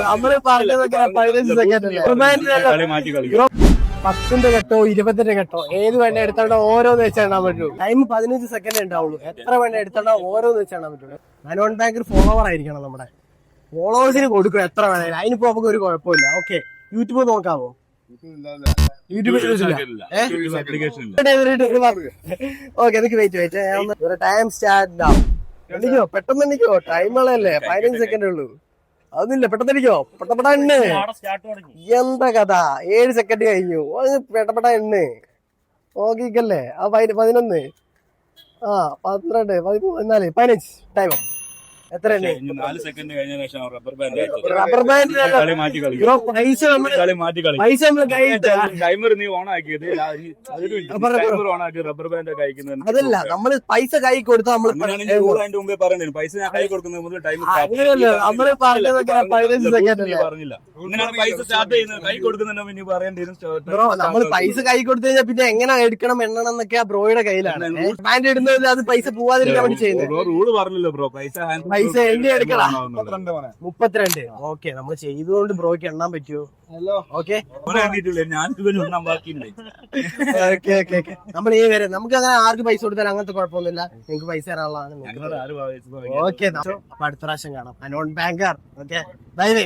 നമ്മള് പറഞ്ഞതൊക്കെ 15 സെക്കൻഡ് അല്ലേ? 10ന്റെ കെട്ടോ 20ന്റെ കെട്ടോ ഏത് വേണ്ട എടുത്തോണ്ടോ ഓരോന്ന് വെച്ചാൽ പറ്റൂ. ടൈം 15 സെക്കൻഡ് ഉണ്ടാവുള്ളൂ. എത്ര വേണ്ട എടുത്തോണ്ടോ ഓരോന്ന് വെച്ചാൽ പറ്റുള്ളൂ. നനോൺ ബാങ്കർ ഫോളോവർ ആയിരിക്കണം. നമ്മുടെ ഫോളോവേഴ്സിന് കൊടുക്കും എത്ര വേണേലും. അതിനിപ്പോ നമുക്ക് ഒരു കുഴപ്പമില്ല. ഓക്കെ, യൂട്യൂബ് നോക്കാവോ? യൂട്യൂബ് ഓക്കെ, എനിക്ക് വെയിറ്റ് ടൈം സ്റ്റാർട്ട് ആവും. എണ്ണിക്കോ, പെട്ടെന്ന് എണ്ണിക്കോ. ടൈമുകളല്ലേ, 15 സെക്കൻഡേ ഉള്ളൂ. അതൊന്നുമില്ല, പെട്ടെന്ന് എണ്ണിക്കോ. പെട്ടപ്പെട്ട എണ്ണ്. എന്താ കഥ, 7 സെക്കൻഡ് കഴിഞ്ഞു. പെട്ടപ്പെട്ട എണ്ണ് നോക്കിക്കല്ലേ. 11, 12, 13, 15 ടൈം എത്ര? റബ്ബർ ബാൻഡ് അതല്ല, നമ്മള് പൈസ കൈ കൊടുത്താൽ നമ്മള് പറഞ്ഞതൊക്കെ 15 സെക്കൻഡ് അല്ലേ? നമ്മള് പൈസ കൈ കൊടുത്തു കഴിഞ്ഞാൽ പിന്നെ എങ്ങനെ എടുക്കണം എണ്ണണം എന്നൊക്കെ ബ്രോയുടെ കയ്യിലാണ്. ബാൻഡ് ഇടുന്നത് അത് പൈസ പോവാതിരിക്കാൻ വേണ്ടി ചെയ്യുന്നത്. റൂള് പറഞ്ഞില്ലോ ബ്രോ, പൈസ എണ്ണി എടുക്കണം. 32. ഓക്കെ, നമ്മൾ ചെയ്തുകൊണ്ട് ബ്രോയ്ക്ക് എണ്ണാൻ പറ്റുമോ? ഓക്കെ, നമ്മൾ ഈ വരെ നമുക്ക് അങ്ങനെ ആർക്ക് പൈസ കൊടുത്താൽ അങ്ങനത്തെ കുഴപ്പമൊന്നുമില്ല. നിങ്ങൾക്ക് പൈസ തരാനുള്ളതാണ്. ഓക്കെ, അപ്പൊ അടുത്ത പ്രാവശ്യം കാണാം. നനോൺ ബാങ്കർ. Okay, bye bye.